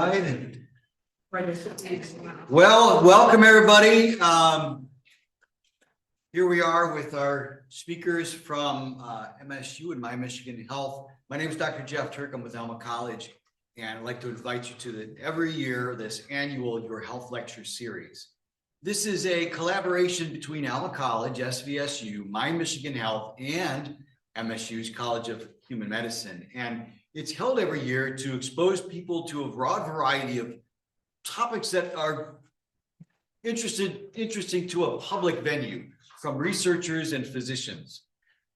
slide. Well, welcome everybody. Here we are with our speakers from MSU and My Michigan Health. My name is Dr. Jeff Turk. I'm with Alma College, and I'd like to invite you to every year this annual Your Health Lecture Series. This is a collaboration between Alma College, SVSU, My Michigan Health, and MSU's College of Human Medicine. And it's held every year to expose people to a broad variety of topics that are interesting to a public venue, from researchers and physicians.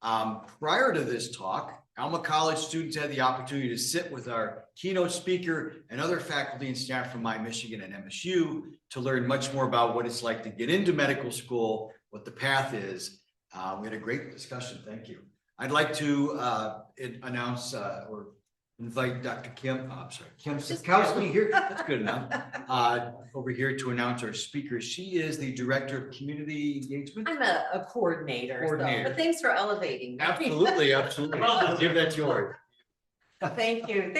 Prior to this talk, Alma College students had the opportunity to sit with our keynote speaker and other faculty and staff from My Michigan and MSU to learn much more about what it's like to get into medical school, what the path is. We had a great discussion. Thank you. I'd like to announce or invite Dr. Kim Sikowski here. That's good enough. Over here to announce our speaker. She is the Director of Community Engagement. I'm a coordinator. So, but thanks for elevating me. Absolutely, absolutely. Give that to her. Thank you.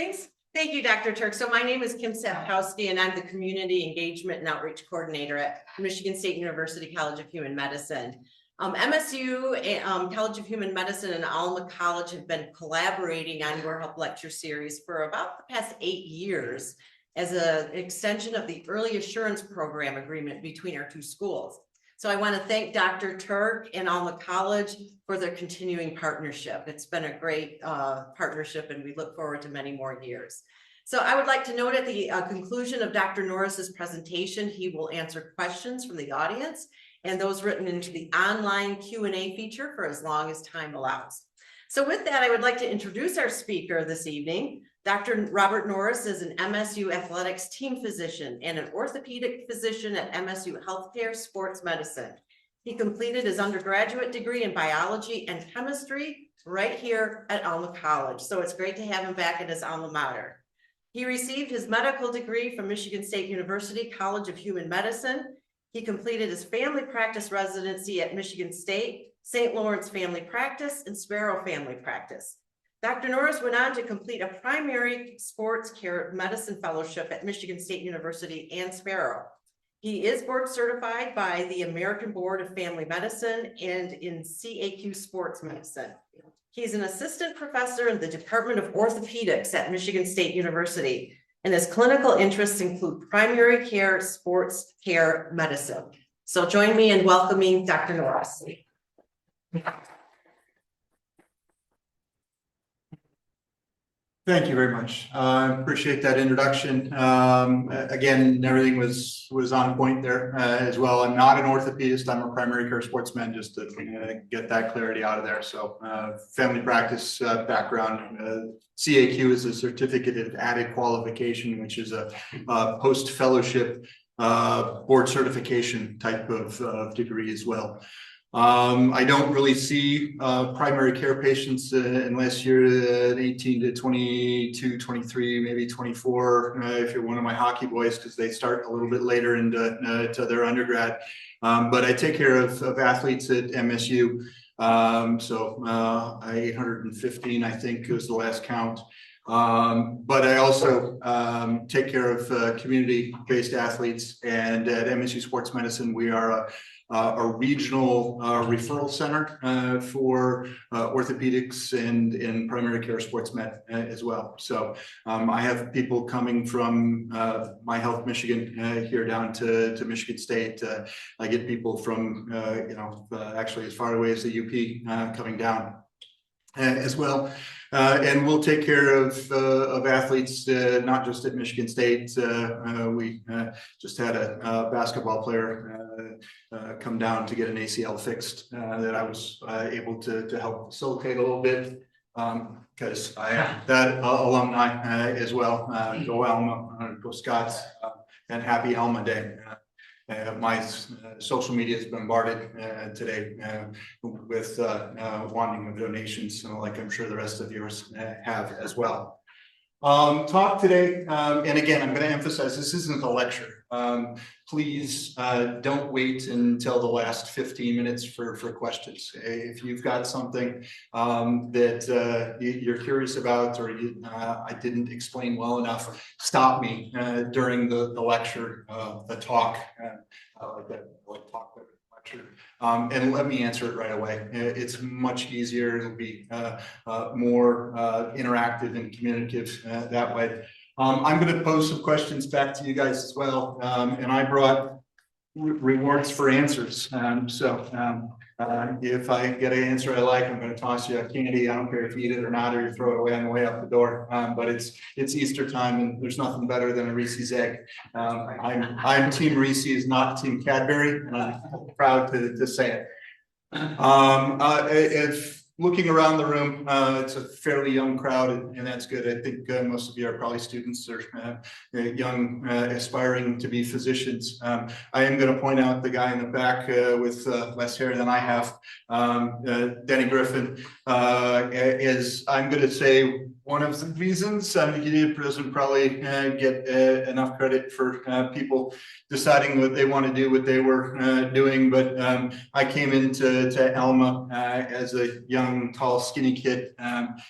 Thank you, Dr. Turk. So my name is Kim Sapkowski, and I'm the Community Engagement and Outreach Coordinator at Michigan State University College of Human Medicine. MSU, College of Human Medicine, and Alma College have been collaborating on Your Health Lecture Series for about the past 8 years as an extension of the Early Assurance Program agreement between our two schools. So I want to thank Dr. Turk and Alma College for their continuing partnership. It's been a great partnership, and we look forward to many more years. So I would like to note at the conclusion of Dr. Norris's presentation, he will answer questions from the audience and those written into the online Q&A feature for as long as time allows. So with that, I would like to introduce our speaker this evening. Dr. Robert Norris is an MSU athletics team physician and an orthopedic physician at MSU Healthcare Sports Medicine. He completed his undergraduate degree in biology and chemistry right here at Alma College. So it's great to have him back at his alma mater. He received his medical degree from Michigan State University College of Human Medicine. He completed his family practice residency at Michigan State, St. Lawrence Family Practice, and Sparrow Family Practice. Dr. Norris went on to complete a primary sports care medicine fellowship at Michigan State University and Sparrow. He is board certified by the American Board of Family Medicine and in CAQ Sports Medicine. He's an assistant professor in the Department of Orthopedics at Michigan State University, and his clinical interests include primary care, sports care, medicine. So join me in welcoming Dr. Norris. Thank you very much. I appreciate that introduction. Again, everything was on point there as well. I'm not an orthopedist. I'm a primary care sportsman, just to get that clarity out of there. So family practice background. CAQ is a certificate of added qualification, which is a post-fellowship board certification type of degree as well. I don't really see primary care patients unless you're 18 to 22, 23, maybe 24, if you're one of my hockey boys, because they start a little bit later into their undergrad. But I take care of athletes at MSU. So 815, I think, was the last count. But I also take care of community-based athletes, and at MSU Sports Medicine, we are a regional referral center for orthopedics and primary care sports med as well. So I have people coming from My Health Michigan here down to Michigan State. I get people from actually as far away as the UP coming down as well. And we'll take care of athletes, not just at Michigan State. We just had a basketball player come down to get an ACL fixed that I was able to help facilitate a little bit, because I am that alumni as well. Go Alma, go Scots, and happy Alma Day. My social media is bombarded today with wanting of donations, so like I'm sure the rest of yours have as well. Talk today, and again, I'm going to emphasize this isn't a lecture. Please don't wait until the last 15 minutes for questions. If you've got something that you're curious about, or I didn't explain well enough, stop me during the lecture, the talk, like talk lecture, and let me answer it right away. It's much easier. It'll be more interactive and communicative that way. I'm going to pose some questions back to you guys as well, and I brought rewards for answers. If I get an answer I like, I'm going to toss you a candy. I don't care if you eat it or not, or you throw it away on the way out the door. But it's Easter time, and there's nothing better than a Reese's egg. I'm Team Reese's, not Team Cadbury, and I'm proud to say it. If looking around the room, it's a fairly young crowd, and that's good. I think most of you are probably students or young, aspiring to be physicians. I am going to point out the guy in the back with less hair than I have, Denny Griffin, is, I'm going to say, one of the reasons he doesn't probably get enough credit for people deciding what they want to do, what they were doing. But I came into Alma as a young, tall, skinny kid,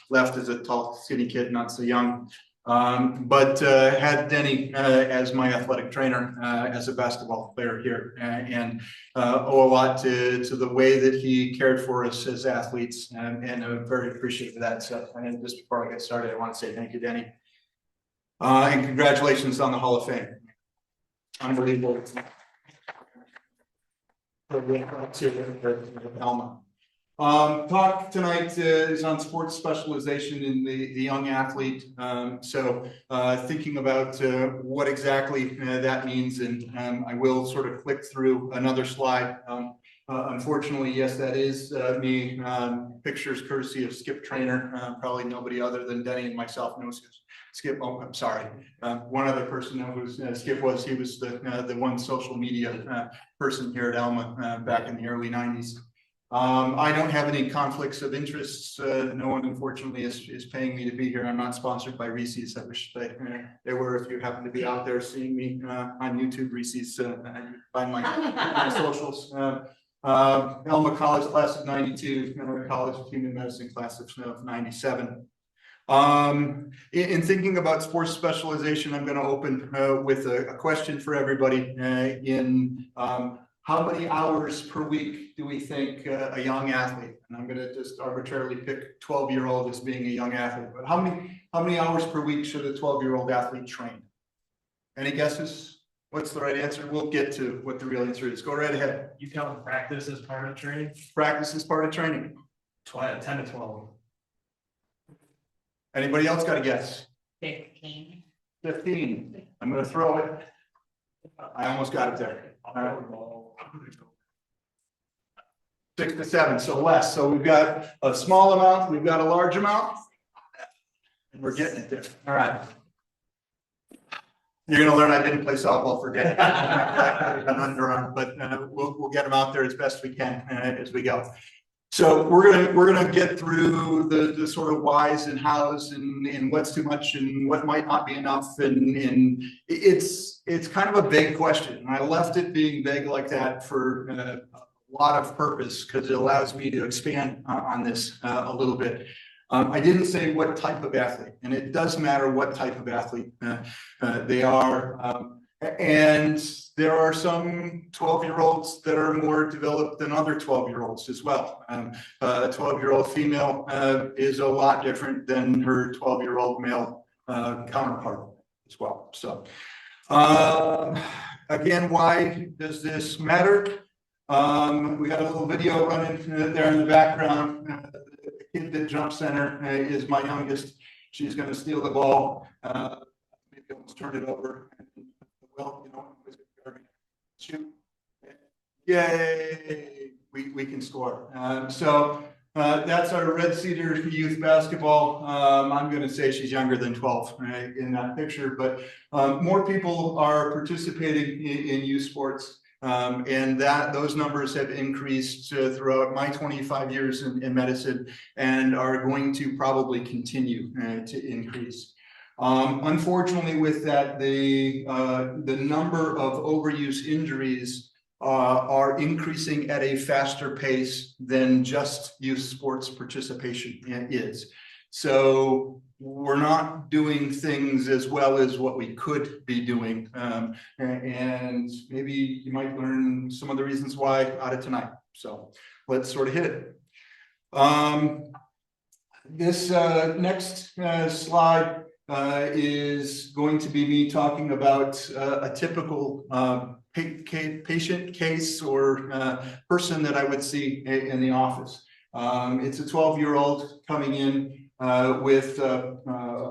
left as a tall, skinny kid, not so young. But had Denny as my athletic trainer as a basketball player here, and owe a lot to the way that he cared for us as athletes, and I'm very appreciative of that. So, and just before I get started, I want to say thank you, Denny, and congratulations on the Hall of Fame. Unbelievable. Alma. Talk tonight is on sports specialization in the young athlete. Thinking about what exactly that means, and I will sort of click through another slide. Unfortunately, yes, that is me. Pictures courtesy of Skip Trainer. Probably nobody other than Denny and myself knows Skip. Oh, I'm sorry. One other person knows who Skip was. He was the one social media person here at Alma back in the early 90s. I don't have any conflicts of interests. No one, unfortunately, is paying me to be here. I'm not sponsored by Reese's. I wish they were. If you happen to be out there seeing me on YouTube, Reese's, find my socials. Alma College class of 92, College of Human Medicine class of 97. In thinking about sports specialization, I'm going to open with a question for everybody how many hours per week do we think a young athlete, and I'm going to just arbitrarily pick 12-year-old as being a young athlete, but how many hours per week should a 12-year-old athlete train? Any guesses? What's the right answer? We'll get to what the real answer is. Go right ahead. You count practice as part of training? Practice is part of training. 10 to 12. Anybody else got a guess? 15. 15. I'm going to throw it. I almost got it there. 6 to 7, so less. So we've got a small amount, we've got a large amount, and we're getting it there. All right. You're going to learn I didn't play softball for day. But we'll get them out there as best we can as we go. So we're gonna get through the sort of whys and hows and what's too much and what might not be enough, and it's kind of a big question. And I left it being big like that for a lot of purpose because it allows me to expand on this a little bit. I didn't say what type of athlete, and it does matter what type of athlete they are. And there are some 12-year-olds that are more developed than other 12-year-olds as well. A 12-year-old female is a lot different than her 12-year-old male counterpart as well. So again, why does this matter? We got a little video running there in the background. The kid that jump center is my youngest. She's going to steal the ball. Maybe almost turn it over. Well, shoot. Yay, we can score. That's our Red Cedar youth basketball. I'm going to say she's younger than 12 in that picture, but more people are participating in youth sports. And those numbers have increased throughout my 25 years in medicine and are going to probably continue to increase. Unfortunately, with that, the number of overuse injuries are increasing at a faster pace than just youth sports participation is. So we're not doing things as well as what we could be doing. And maybe you might learn some of the reasons why out of tonight. So let's sort of hit it. This next slide is going to be me talking about a typical patient case or person that I would see in the office. It's a 12-year-old coming in with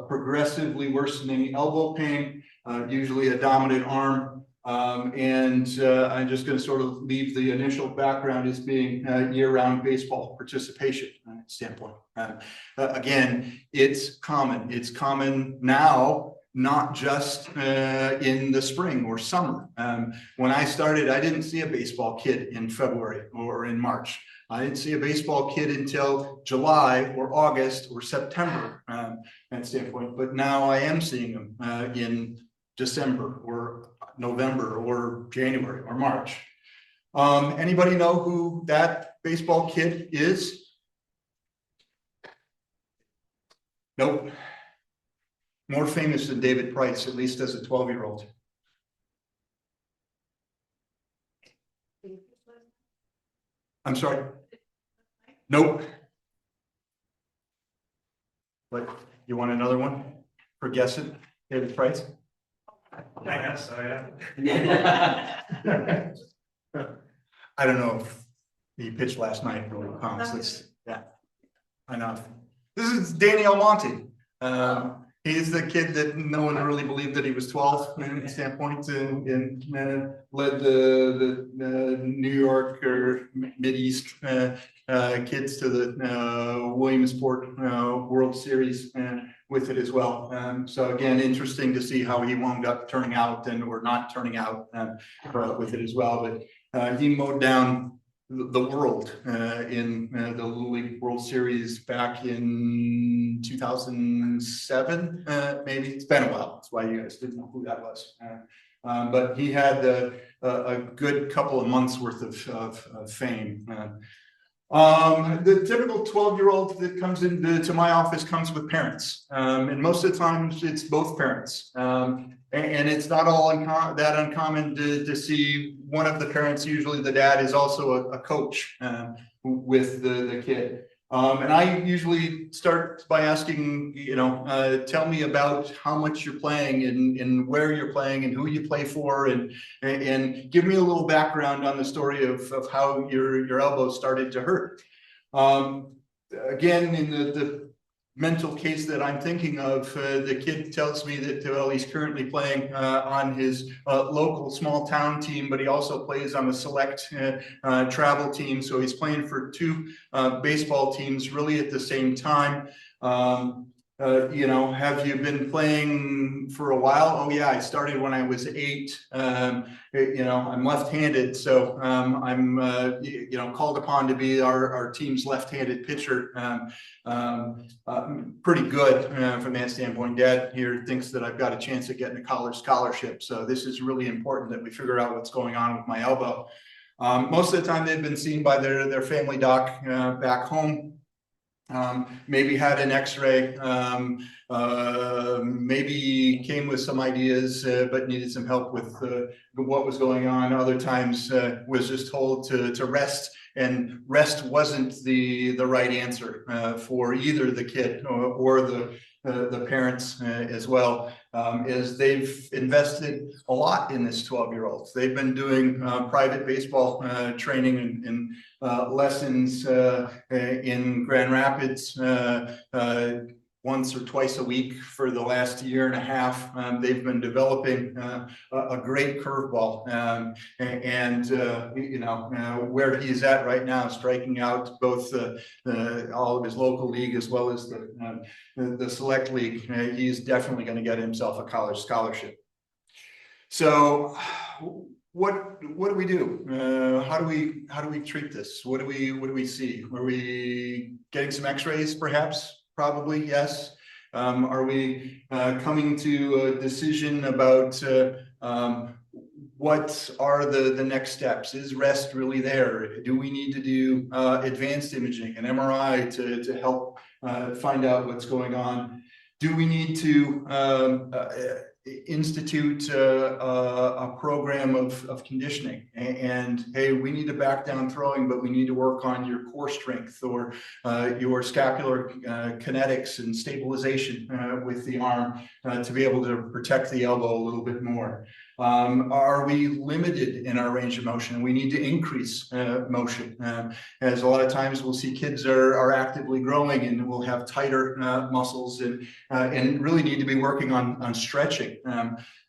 progressively worsening elbow pain, usually a dominant arm. And I'm just going to sort of leave the initial background as being year-round baseball participation standpoint. Again, it's common. It's common now, not just in the spring or summer. When I started, I didn't see a baseball kid in February or in March. I didn't see a baseball kid until July or August or September that standpoint. But now I am seeing them in December or November or January or March. Anybody know who that baseball kid is? Nope. More famous than David Price, at least as a 12-year-old. I'm sorry. Nope. But you want another one for guessing? David Price? I guess so, yeah. I don't know if he pitched last night or counts. Yeah, I know. This is Danny Almonte. He's the kid that no one really believed that he was 12 in standpoint and led the New York or Mideast kids to the Williamsport World Series with it as well. So again, interesting to see how he wound up turning out or not turning out with it as well. But he mowed down the world in the Little League World Series back in 2007, maybe. It's been a while. That's why you guys didn't know who that was. But he had a good couple of months worth of fame. The typical 12-year-old that comes into my office comes with parents, and most of the times it's both parents. And it's not all that uncommon to see one of the parents, usually the dad, is also a coach with the kid. And I usually start by asking, tell me about how much you're playing and where you're playing and who you play for, and give me a little background on the story of how your elbow started to hurt. Again, in the mental case that I'm thinking of, the kid tells me that, well, he's currently playing on his local small town team, but he also plays on a select travel team. So he's playing for two baseball teams really at the same time. Have you been playing for a while? Oh yeah, I started when I was 8. I'm left-handed, so I'm called upon to be our team's left-handed pitcher. Pretty good from that standpoint. Dad here thinks that I've got a chance of getting a college scholarship, so this is really important that we figure out what's going on with my elbow. Most of the time they've been seen by their family doc back home. Maybe had an x-ray, maybe came with some ideas, but needed some help with what was going on. Other times was just told to rest, and rest wasn't the right answer for either the kid or the parents as well, as they've invested a lot in this 12-year-old. They've been doing private baseball training and lessons in Grand Rapids once or twice a week for the last year and a half. They've been developing a great curveball, where he's at right now, striking out both all of his local league as well as the select league. He's definitely going to get himself a college scholarship. So what do we do? How do we treat this? What do we see? Are we getting some x-rays perhaps? Probably, yes. Are we coming to a decision about what are the next steps? Is rest really there? Do we need to do advanced imaging, an MRI to help find out what's going on? Do we need to institute a program of conditioning? And hey, we need to back down throwing, but we need to work on your core strength or your scapular kinetics and stabilization with the arm to be able to protect the elbow a little bit more. Are we limited in our range of motion? We need to increase motion. As a lot of times we'll see kids are actively growing and will have tighter muscles and really need to be working on stretching.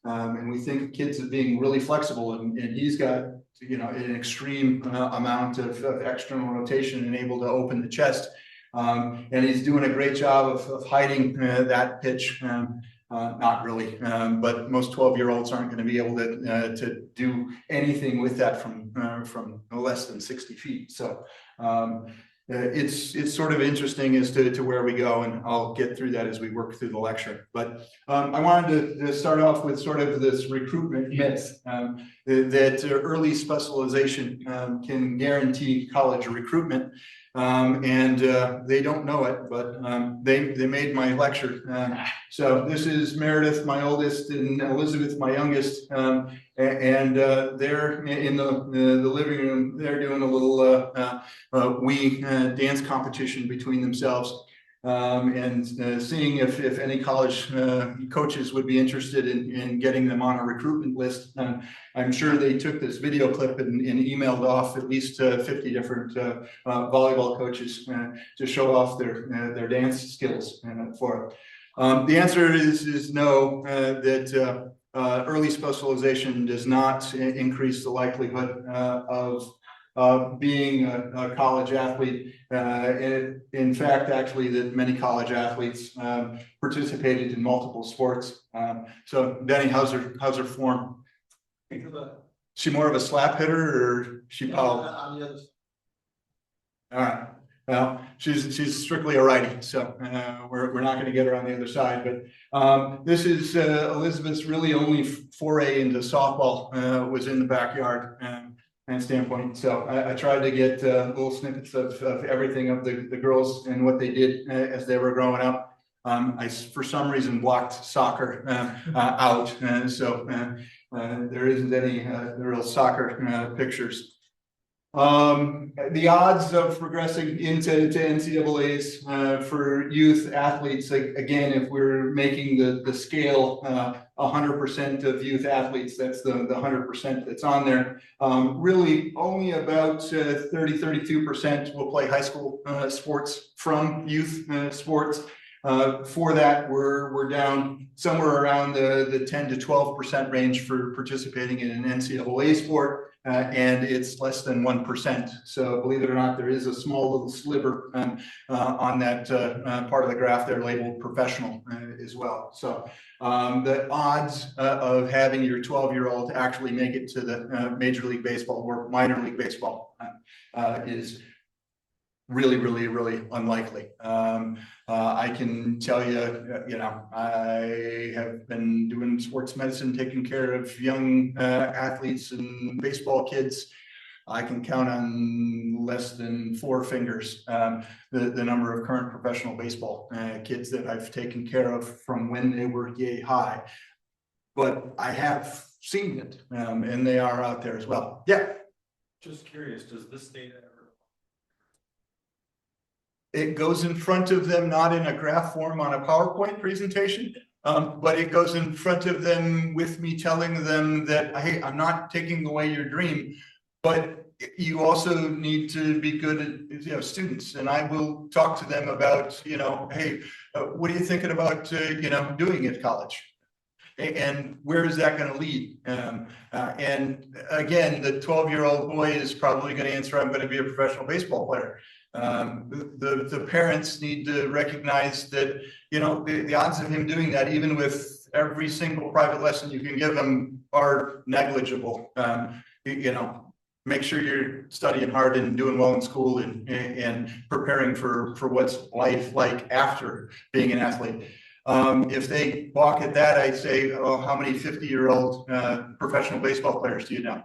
And we think of kids as being really flexible, and he's got, you know, an extreme amount of external rotation and able to open the chest. And he's doing a great job of hiding that pitch. Not really, but most 12-year-olds aren't going to be able to do anything with that from less than 60 feet. So it's sort of interesting as to where we go, and I'll get through that as we work through the lecture. But I wanted to start off with sort of this recruitment myth that early specialization can guarantee college recruitment. And they don't know it, but they made my lecture. So this is Meredith, my oldest, and Elizabeth, my youngest, and they're in the living room. They're doing a little dance competition between themselves, and seeing if any college coaches would be interested in getting them on a recruitment list. I'm sure they took this video clip and emailed off at least 50 different volleyball coaches to show off their dance skills for it. The answer is no, that early specialization does not increase the likelihood of being a college athlete. In fact, actually, that many college athletes participated in multiple sports. So, Denny, how's her form? She more of a slap hitter, or she power? On the other side. All right. Well, she's strictly a righty, so we're not going to get her on the other side. But this is Elizabeth's really only foray into softball was in the backyard and standpoint. So I tried to get little snippets of everything of the girls and what they did as they were growing up. I, for some reason, blocked soccer out, and so there isn't any real soccer pictures. The odds of progressing into NCAAs for youth athletes, again, if we're making the scale 100% of youth athletes, that's the 100% that's on there. Really, only about 32% will play high school sports from youth sports. For that, we're down somewhere around the 10 to 12% range for participating in an NCAA sport. And it's less than 1%. So believe it or not, there is a small little sliver on that part of the graph there labeled professional as well. So the odds of having your 12-year-old actually make it to the Major League Baseball or minor league baseball is really, really, really unlikely. I can tell you, you know, I have been doing sports medicine, taking care of young athletes and baseball kids. I can count on less than 4 fingers the number of current professional baseball kids that I've taken care of from when they were yay high. But I have seen it, and they are out there as well. Yeah. Just curious, does this data ever? It goes in front of them, not in a graph form on a PowerPoint presentation, but it goes in front of them with me telling them that, hey, I'm not taking away your dream, but you also need to be good at, students. And I will talk to them about, hey, what are you thinking about, doing at college? And where is that going to lead? And again, the 12-year-old boy is probably going to answer, I'm going to be a professional baseball player. The parents need to recognize that, the odds of him doing that, even with every single private lesson you can give him, are negligible. Make sure you're studying hard and doing well in school and preparing for what's life like after being an athlete. If they balk at that, I say, oh, how many 50-year-old professional baseball players do you know?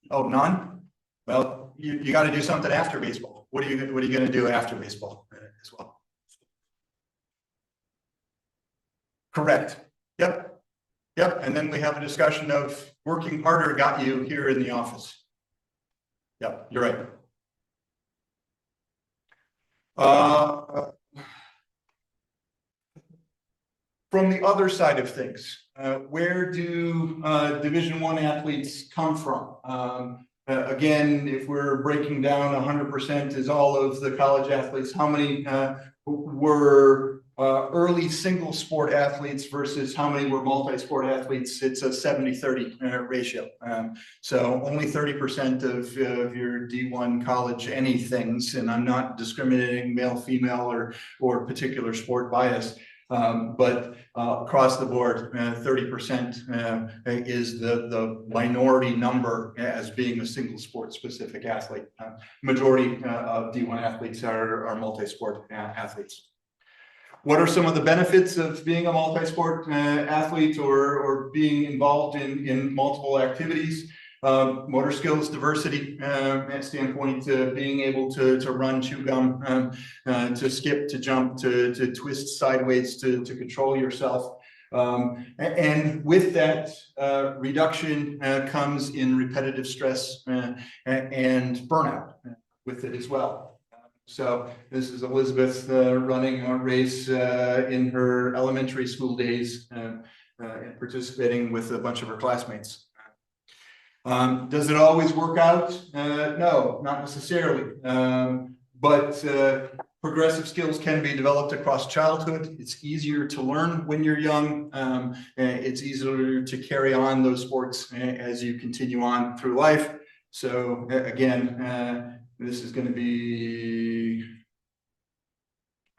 Oh, none? Well, you got to do something after baseball. What are you going to do after baseball as well? Correct. Yep. Yep. And then we have a discussion of working harder got you here in the office. Yep, you're right. From the other side of things, where do Division I athletes come from? Again, if we're breaking down 100% is all of the college athletes, how many were early single sport athletes versus how many were multi-sport athletes? It's a 70-30 ratio. So only 30% of your D1 college anythings, and I'm not discriminating male, female, or particular sport bias. But across the board, 30% is the minority number as being a single sport specific athlete. Majority of D1 athletes are multi-sport athletes. What are some of the benefits of being a multi-sport athlete or being involved in multiple activities? Motor skills, diversity standpoint, being able to run, chew gum, to skip, to jump, to twist sideways, to control yourself. And with that reduction comes in repetitive stress and burnout with it as well. So this is Elizabeth running a race in her elementary school days and participating with a bunch of her classmates. Does it always work out? No, not necessarily. But progressive skills can be developed across childhood. It's easier to learn when you're young. It's easier to carry on those sports as you continue on through life. So again, this is going to be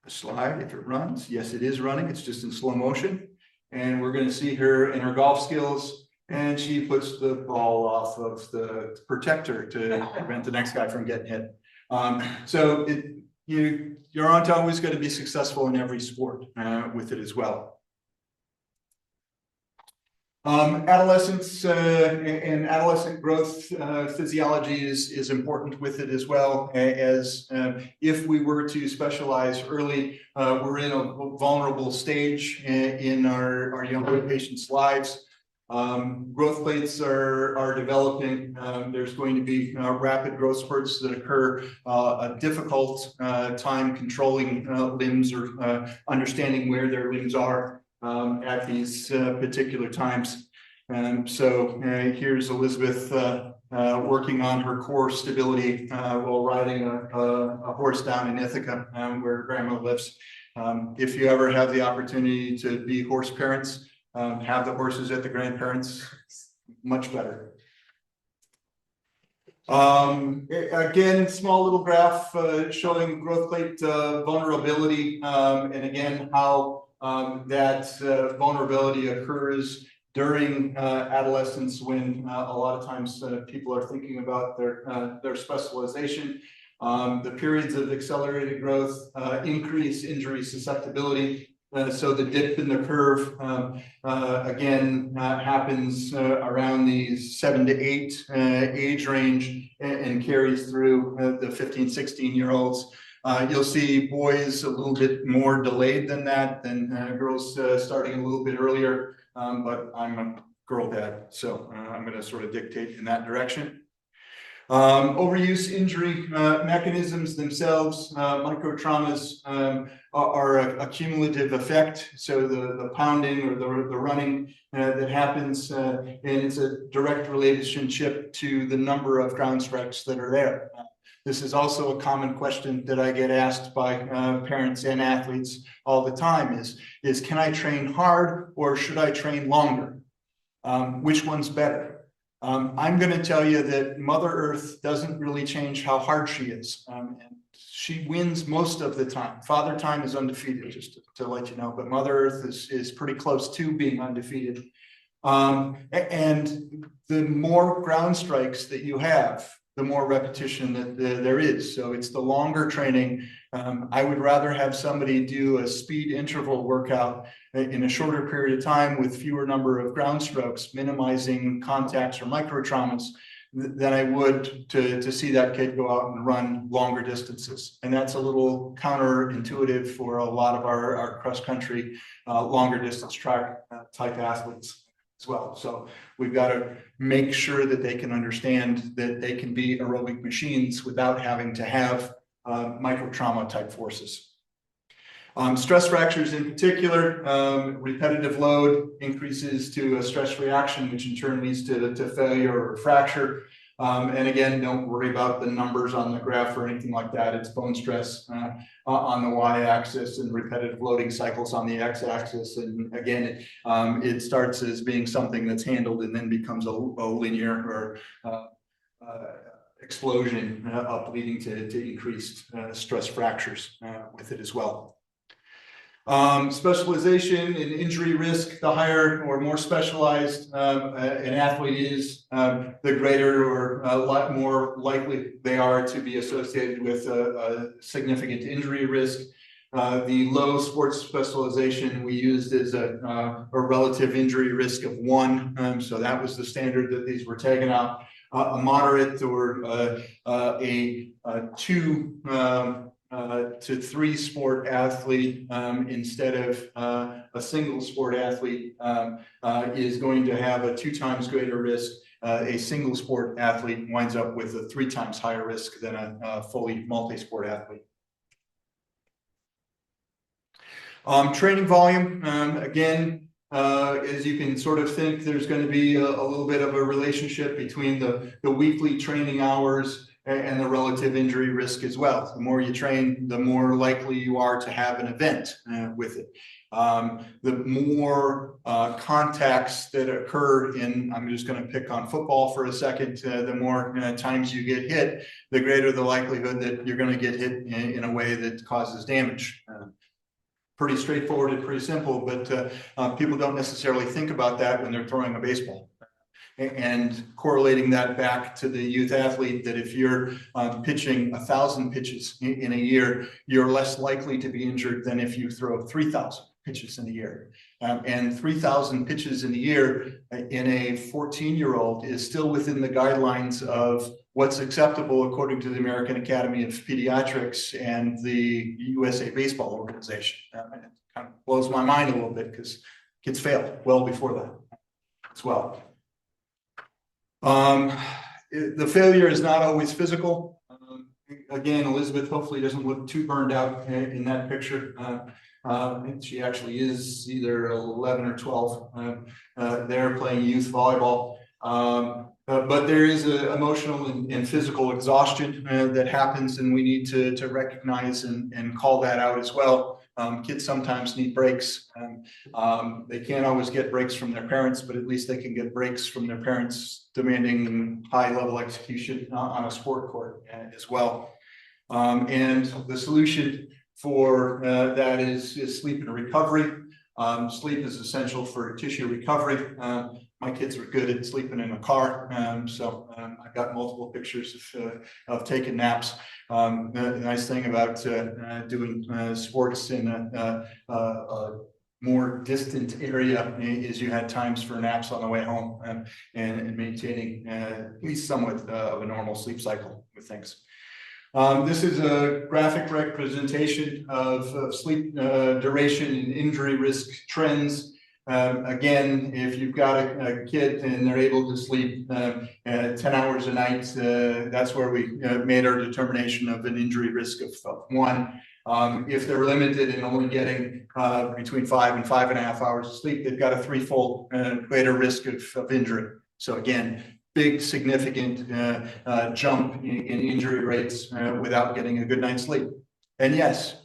a slide if it runs. Yes, it is running. It's just in slow motion. And we're going to see her in her golf skills. And she puts the ball off of the protector to prevent the next guy from getting hit. So you aren't always going to be successful in every sport with it as well. Adolescence and adolescent growth physiology is important with it as well, as if we were to specialize early, we're in a vulnerable stage in our younger patients' lives. Growth plates are developing. There's going to be rapid growth spurts that occur, a difficult time controlling limbs or understanding where their limbs are at these particular times. So here's Elizabeth working on her core stability while riding a horse down in Ithaca, where grandma lives. If you ever have the opportunity to be horse parents, have the horses at the grandparents, much better. Again, small little graph showing growth plate vulnerability, and again how that vulnerability occurs during adolescence, when a lot of times people are thinking about their specialization. The periods of accelerated growth increase injury susceptibility. So the dip in the curve again happens around the 7 to 8 age range and carries through the 15, 16-year-olds. You'll see boys a little bit more delayed than that, than girls starting a little bit earlier, but I'm a girl dad, so I'm going to sort of dictate in that direction. Overuse injury mechanisms themselves, micro traumas are a cumulative effect. So the pounding or the running that happens, and it's a direct relationship to the number of ground strikes that are there. This is also a common question that I get asked by parents and athletes all the time is can I train hard or should I train longer? Which one's better? I'm going to tell you that Mother Earth doesn't really change how hard she is. And she wins most of the time. Father Time is undefeated, just to let you know, but Mother Earth is pretty close to being undefeated. And the more ground strikes that you have, the more repetition that there is. So it's the longer training. I would rather have somebody do a speed interval workout in a shorter period of time with fewer number of ground strokes, minimizing contacts or micro traumas, than I would to see that kid go out and run longer distances. And that's a little counterintuitive for a lot of our cross-country longer distance track type athletes as well. So we've got to make sure that they can understand that they can be aerobic machines without having to have micro trauma type forces. Stress fractures in particular, repetitive load increases to a stress reaction, which in turn leads to failure or fracture. And again, don't worry about the numbers on the graph or anything like that. It's bone stress on the y-axis and repetitive loading cycles on the x-axis. And again, it starts as being something that's handled and then becomes a linear or explosion up leading to increased stress fractures with it as well. Specialization and injury risk, the higher or more specialized an athlete is, the greater or a lot more likely they are to be associated with a significant injury risk. The low sports specialization we used is a relative injury risk of 1. So that was the standard that these were taken out. A moderate or a 2 to 3 sport athlete instead of a single sport athlete is going to have a 2 times greater risk. A single sport athlete winds up with a 3 times higher risk than a fully multi-sport athlete. Training volume, again, as you can sort of think, there's going to be a little bit of a relationship between the weekly training hours and the relative injury risk as well. The more you train, the more likely you are to have an event with it. The more contacts that occur in, I'm just going to pick on football for a second, the more times you get hit, the greater the likelihood that you're going to get hit in a way that causes damage. Pretty straightforward and pretty simple, but people don't necessarily think about that when they're throwing a baseball. And correlating that back to the youth athlete, that if you're pitching 1,000 pitches in a year, you're less likely to be injured than if you throw 3,000 pitches in a year. And 3,000 pitches in a year in a 14-year-old is still within the guidelines of what's acceptable according to the American Academy of Pediatrics and the USA Baseball Organization. It kind of blows my mind a little bit because kids fail well before that as well. The failure is not always physical. Again, Elizabeth hopefully doesn't look too burned out in that picture. She actually is either 11 or 12 there playing youth volleyball. But there is emotional and physical exhaustion that happens, and we need to recognize and call that out as well. Kids sometimes need breaks. They can't always get breaks from their parents, but at least they can get breaks from their parents demanding high-level execution on a sport court as well. And the solution for that is sleep and recovery. Sleep is essential for tissue recovery. My kids are good at sleeping in a car, so I've got multiple pictures of taking naps. The nice thing about doing sports in a more distant area is you had times for naps on the way home and maintaining at least somewhat of a normal sleep cycle with things. This is a graphic representation of sleep duration and injury risk trends. Again, if you've got a kid and they're able to sleep 10 hours a night, that's where we made our determination of an injury risk of 1. If they're limited and only getting between 5 and 5.5 hours of sleep, they've got a 3-fold greater risk of injury. So again, big significant jump in injury rates without getting a good night's sleep. And yes,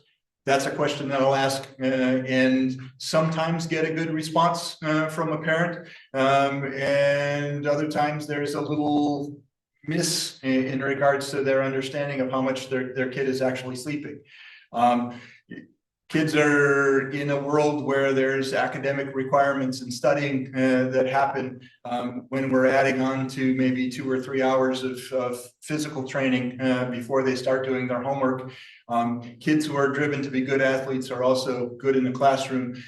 that's a question that I'll ask and sometimes get a good response from a parent. And other times there's a little miss in regards to their understanding of how much their kid is actually sleeping. Kids are in a world where there's academic requirements and studying that happen when we're adding on to maybe 2 or 3 hours of physical training before they start doing their homework. Kids who are driven to be good athletes are also good in the classroom.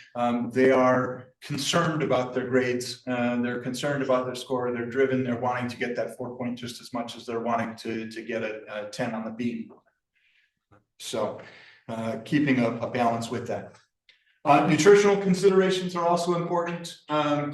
They are concerned about their grades. They're concerned about their score. They're driven. They're wanting to get that 4 point just as much as they're wanting to get a 10 on the beam. So keeping a balance with that. Nutritional considerations are also important.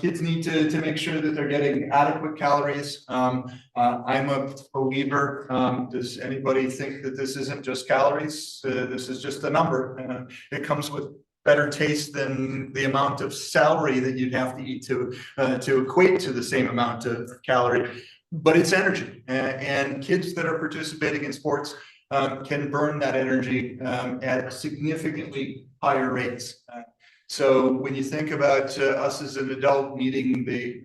Kids need to make sure that they're getting adequate calories. I'm a believer. Does anybody think that this isn't just calories? This is just a number. It comes with better taste than the amount of celery that you'd have to eat to equate to the same amount of calorie. But it's energy, and kids that are participating in sports can burn that energy at significantly higher rates. So when you think about us as an adult needing the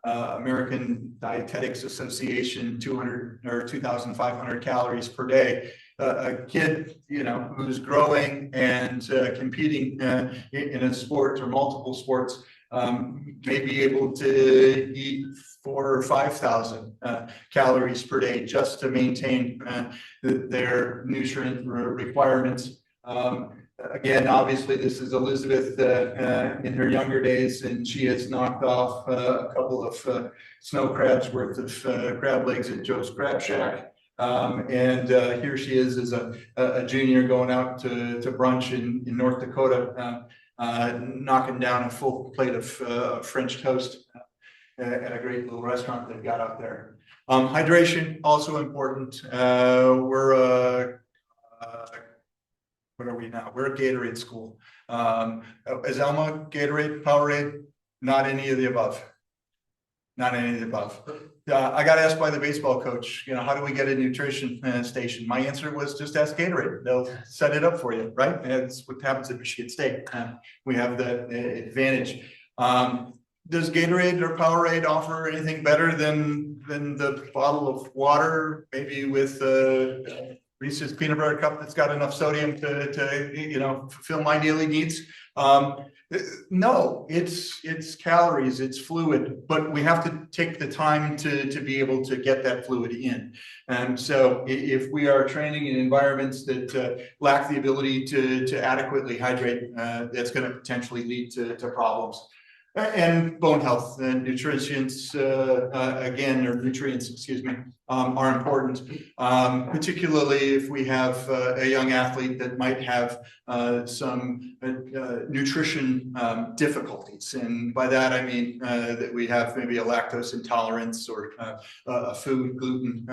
American Dietetics Association 200 or 2,500 calories per day, a kid, who's growing and competing in a sport or multiple sports may be able to eat 4,000 or 5,000 calories per day just to maintain their nutrient requirements. Again, obviously, this is Elizabeth in her younger days, and she has knocked off a couple of snow crabs worth of crab legs at Joe's Crab Shack. And here she is as a junior going out to brunch in North Dakota, knocking down a full plate of French toast at a great little restaurant they've got out there. Hydration, also important. What are we now? We're a Gatorade school. Is Elma Gatorade, Powerade? Not any of the above. Not any of the above. I got asked by the baseball coach, how do we get a nutrition station? My answer was just ask Gatorade. They'll set it up for you, right? That's what happens at Michigan State. We have the advantage. Does Gatorade or Powerade offer anything better than the bottle of water, maybe with Reese's peanut butter cup that's got enough sodium to fulfill my daily needs? No, it's calories, it's fluid, but we have to take the time to be able to get that fluid in. And so if we are training in environments that lack the ability to adequately hydrate, that's going to potentially lead to problems. And bone health and nutrients, excuse me, are important, particularly if we have a young athlete that might have some nutrition difficulties. And by that, I mean that we have maybe a lactose intolerance or a food gluten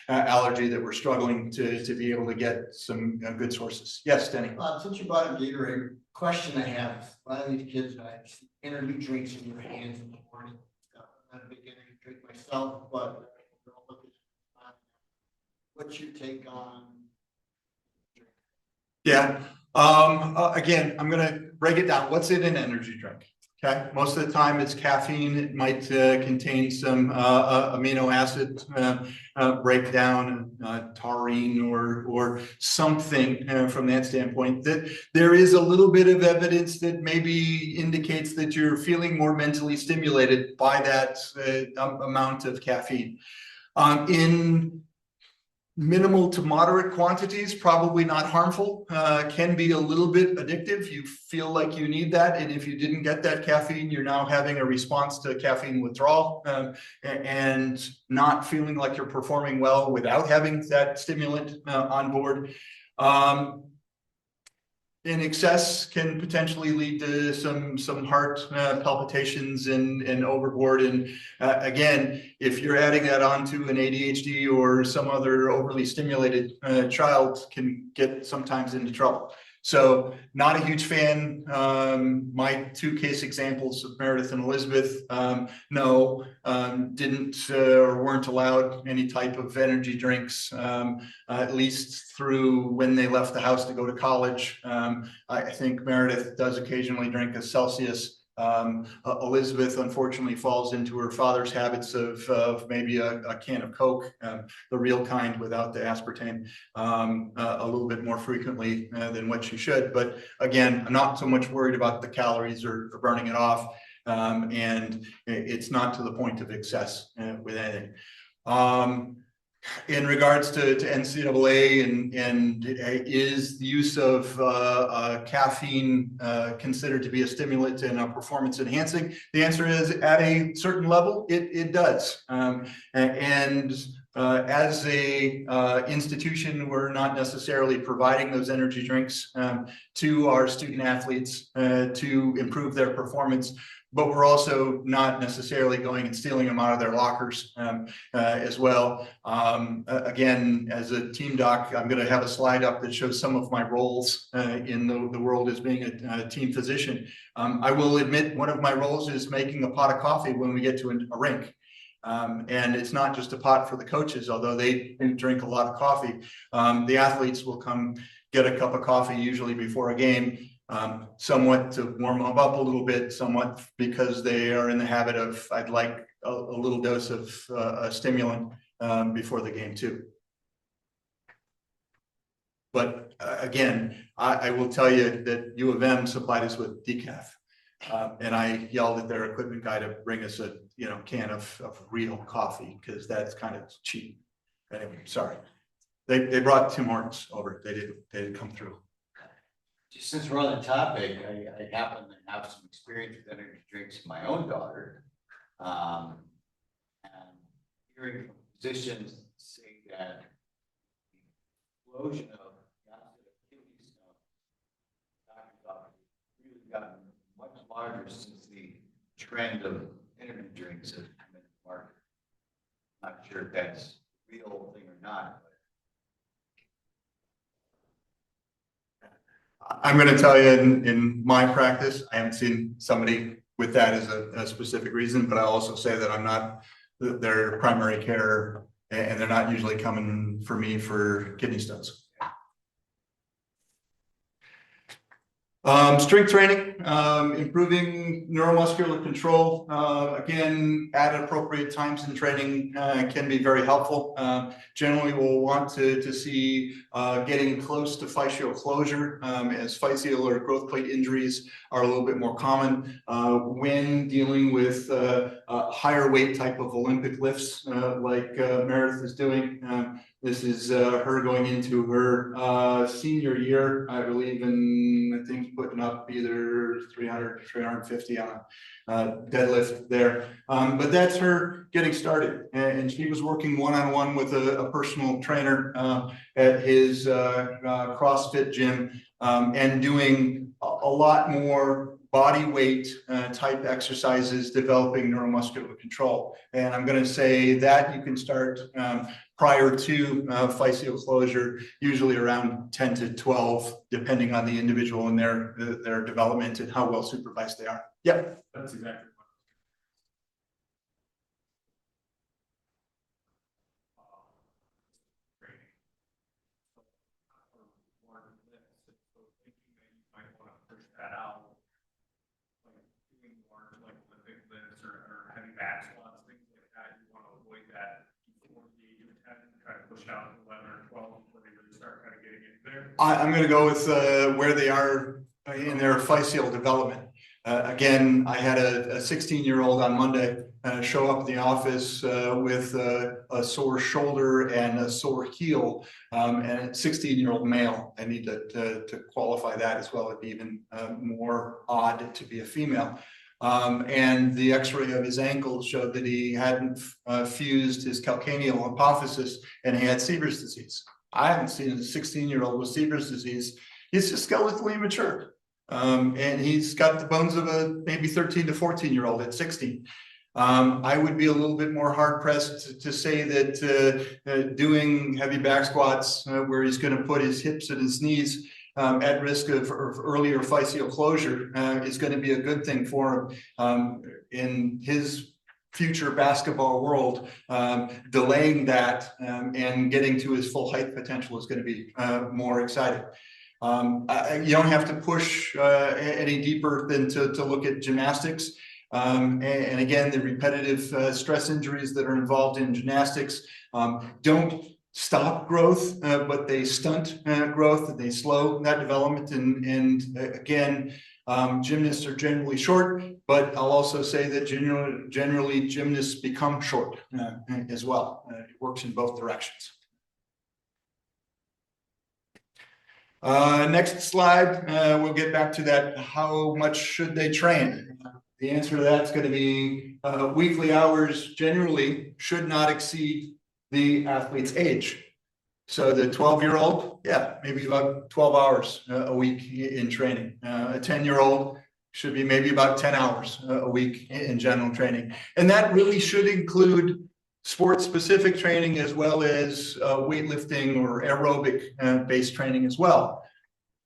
allergy that we're struggling to be able to get some good sources. Yes, Denny. Since you brought up Gatorade, question I have, a lot of these kids, energy drinks in your hands in the morning. I'm not a big energy drink myself, but what's your take on? Yeah. Again, I'm going to break it down. What's in an energy drink? Okay. Most of the time it's caffeine. It might contain some amino acid breakdown, taurine or something from that standpoint. That there is a little bit of evidence that maybe indicates that you're feeling more mentally stimulated by that amount of caffeine. In minimal to moderate quantities, probably not harmful, can be a little bit addictive. You feel like you need that. And if you didn't get that caffeine, you're now having a response to caffeine withdrawal and not feeling like you're performing well without having that stimulant on board. In excess can potentially lead to some heart palpitations and overboard. And again, if you're adding that onto an ADHD or some other overly stimulated child, can get sometimes into trouble. So not a huge fan. My two case examples of Meredith and Elizabeth, no, didn't or weren't allowed any type of energy drinks, at least through when they left the house to go to college. I think Meredith does occasionally drink a Celsius. Elizabeth unfortunately falls into her father's habits of maybe a can of Coke, the real kind without the aspartame, a little bit more frequently than what she should. But again, I'm not so much worried about the calories or burning it off. And it's not to the point of excess with anything. In regards to NCAA and is the use of caffeine considered to be a stimulant and a performance enhancing? The answer is at a certain level, it does. As a institution, we're not necessarily providing those energy drinks to our student athletes to improve their performance, but we're also not necessarily going and stealing them out of their lockers as well. Again, as a team doc, I'm going to have a slide up that shows some of my roles in the world as being a team physician. I will admit one of my roles is making a pot of coffee when we get to a rink. And it's not just a pot for the coaches, although they drink a lot of coffee. The athletes will come get a cup of coffee usually before a game. Somewhat to warm them up a little bit, somewhat because they are in the habit of, I'd like a little dose of a stimulant before the game too. But again, I will tell you that U of M supplied us with decaf. And I yelled at their equipment guy to bring us a can of real coffee because that's kind of cheap. Anyway, sorry. They brought Tim Hortons over. They didn't come through. Just since we're on the topic, I happen to have some experience with energy drinks in my own daughter. And hearing from physicians say that the explosion of kidney stone, doctor's office, really gotten much larger since the trend of energy drinks has come into the market. Not sure if that's a real thing or not. I'm going to tell you in my practice, I haven't seen somebody with that as a specific reason, but I also say that I'm not their primary care and they're not usually coming for me for kidney stones. Strength training, improving neuromuscular control, again, at appropriate times in training can be very helpful. Generally, we'll want to see getting close to fascial closure as fascial or growth plate injuries are a little bit more common when dealing with higher weight type of Olympic lifts like Meredith is doing. This is her going into her senior year, I believe, and I think putting up either 300 to 350 on a deadlift there. But that's her getting started. And she was working one-on-one with a personal trainer at his CrossFit gym and doing a lot more body weight type exercises, developing neuromuscular control. And I'm going to say that you can start prior to fascial closure, usually around 10 to 12, depending on the individual and their development and how well supervised they are. Yeah, That's exactly that out, like doing more like Olympic lifts or heavy back squats, things like that. You want to avoid that before the age of 10 and try to push out to 11 or 12 before they really start kind of getting in there. I'm going to go with where they are in their fascial development. Again, I had a 16-year-old on Monday show up at the office with a sore shoulder and a sore heel, and a 16-year-old male. I need to qualify that as well. It'd be even more odd to be a female. And the x-ray of his ankle showed that he hadn't fused his calcaneal apophysis and he had Seaver's disease. I haven't seen a 16-year-old with Seaver's disease. He's just skeletally immature. And he's got the bones of a maybe 13 to 14-year-old at 16. I would be a little bit more hard pressed to say that doing heavy back squats where he's going to put his hips and his knees at risk of earlier fascial closure is going to be a good thing for him in his future basketball world. Delaying that and getting to his full height potential is going to be more exciting. You don't have to push any deeper than to look at gymnastics. And again, the repetitive stress injuries that are involved in gymnastics don't stop growth, but they stunt growth, and they slow that development. And again, gymnasts are generally short, but I'll also say that generally gymnasts become short as well. It works in both directions. Next slide, we'll get back to that. How much should they train? The answer to that's going to be weekly hours generally should not exceed the athlete's age. So the 12-year-old, yeah, maybe about 12 hours a week in training. A 10-year-old should be maybe about 10 hours a week in general training. And that really should include sport-specific training as well as weightlifting or aerobic based training as well.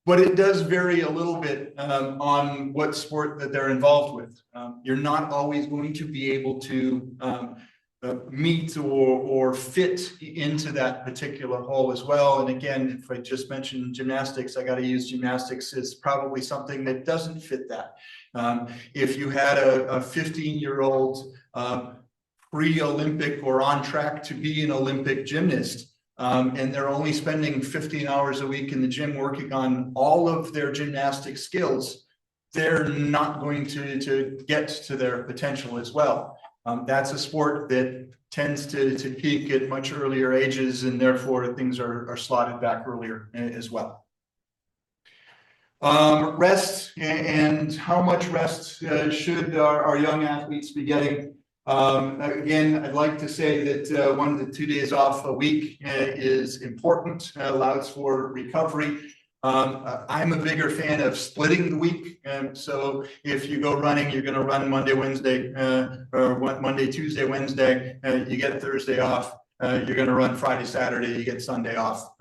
But it does vary a little bit on what sport that they're involved with. You're not always going to be able to meet or fit into that particular hole as well. And again, if I just mentioned gymnastics, I got to use gymnastics as probably something that doesn't fit that. If you had a 15-year-old pre-Olympic or on track to be an Olympic gymnast, and they're only spending 15 hours a week in the gym working on all of their gymnastic skills, they're not going to get to their potential as well. That's a sport that tends to peak at much earlier ages, and therefore things are slotted back earlier as well. Rest and how much rest should our young athletes be getting? Again, I'd like to say that 1 to 2 days off a week is important, allows for recovery. I'm a bigger fan of splitting the week. So if you go running, you're going to run Monday, Wednesday, or Monday, Tuesday, Wednesday, you get Thursday off. You're going to run Friday, Saturday, you get Sunday off.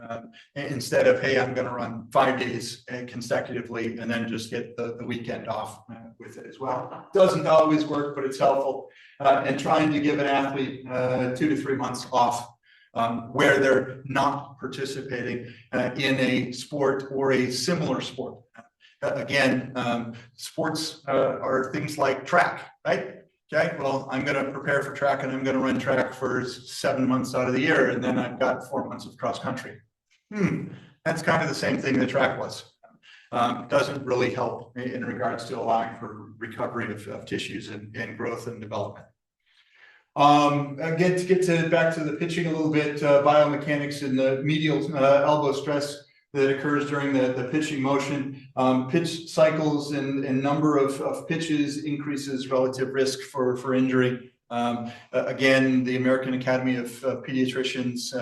Instead of, hey, I'm going to run 5 days consecutively and then just get the weekend off with it as well. Doesn't always work, but it's helpful. And trying to give an athlete 2 to 3 months off where they're not participating in a sport or a similar sport. Again, sports are things like track, right? Okay, well, I'm going to prepare for track and I'm going to run track for 7 months out of the year, and then I've got 4 months of cross country. That's kind of the same thing the track was. Doesn't really help in regards to allowing for recovery of tissues and growth and development. Again, to get back to the pitching a little bit, biomechanics and the medial elbow stress that occurs during the pitching motion. Pitch cycles and number of pitches increases relative risk for injury. Again, the American Academy of Pediatricians,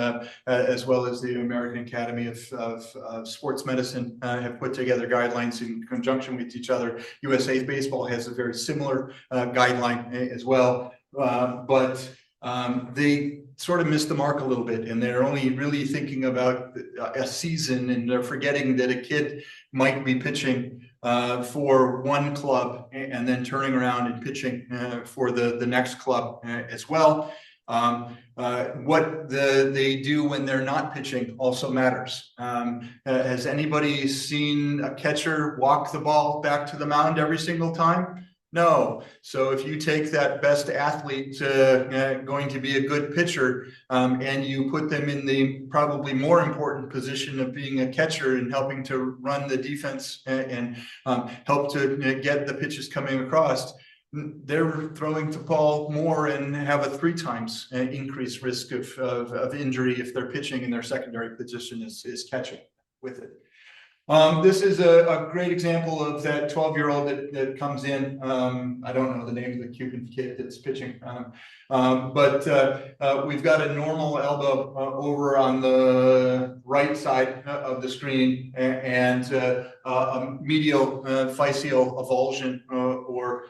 as well as the American Academy of Sports Medicine, have put together guidelines in conjunction with each other. USA Baseball has a very similar guideline as well, but they sort of missed the mark a little bit, and they're only really thinking about a season, and they're forgetting that a kid might be pitching for one club and then turning around and pitching for the next club as well. What they do when they're not pitching also matters. Has anybody seen a catcher walk the ball back to the mound every single time? No. So if you take that best athlete going to be a good pitcher and you put them in the probably more important position of being a catcher and helping to run the defense and help to get the pitches coming across, they're throwing the ball more and have a 3 times increased risk of injury if they're pitching and their secondary position is catching with it. This is a great example of that 12-year-old that comes in. I don't know the name of the Cuban kid that's pitching, but we've got a normal elbow over on the right side of the screen and a medial physeal avulsion or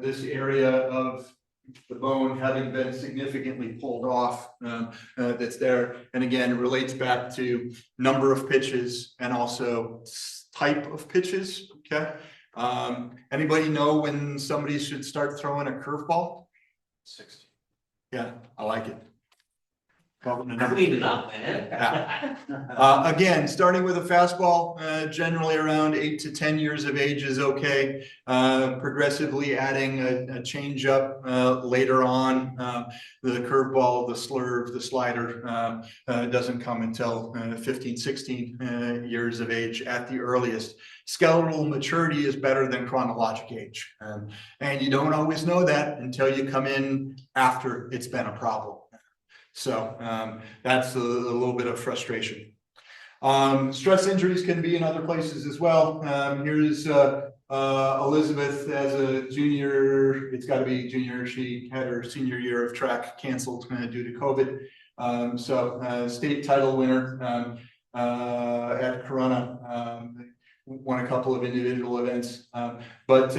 this area of the bone having been significantly pulled off that's there. And again, it relates back to number of pitches and also type of pitches. Okay. Anybody know when somebody should start throwing a curveball? 60. Yeah, I like it. Clean it up, man. Again, starting with a fastball, generally around 8 to 10 years of age is okay. Progressively adding a changeup later on. The curveball, the slurve, the slider doesn't come until 15, 16 years of age at the earliest. Skeletal maturity is better than chronologic age. And you don't always know that until you come in after it's been a problem. So that's a little bit of frustration. Stress injuries can be in other places as well. Here's Elizabeth as a junior. It's got to be junior. She had her senior year of track canceled due to COVID. So state title winner at Corona. Won a couple of individual events, but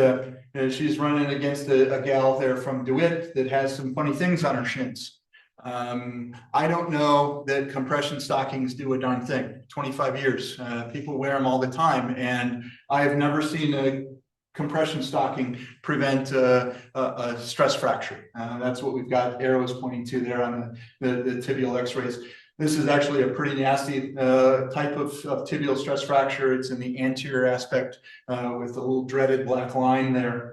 she's running against a gal there from DeWitt that has some funny things on her shins. I don't know that compression stockings do a darn thing. 25 years, people wear them all the time, and I have never seen a compression stocking prevent a stress fracture. That's what we've got arrows pointing to there on the tibial x-rays. This is actually a pretty nasty type of tibial stress fracture. It's in the anterior aspect with a little dreaded black line there.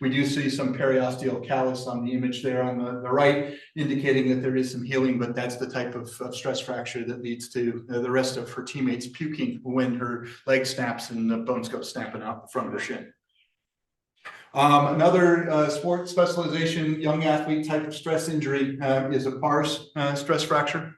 We do see some periosteal callus on the image there on the right, indicating that there is some healing, but that's the type of stress fracture that leads to the rest of her teammates puking when her leg snaps and the bones go snapping out from her shin. Another sport specialization, young athlete type of stress injury is a pars stress fracture.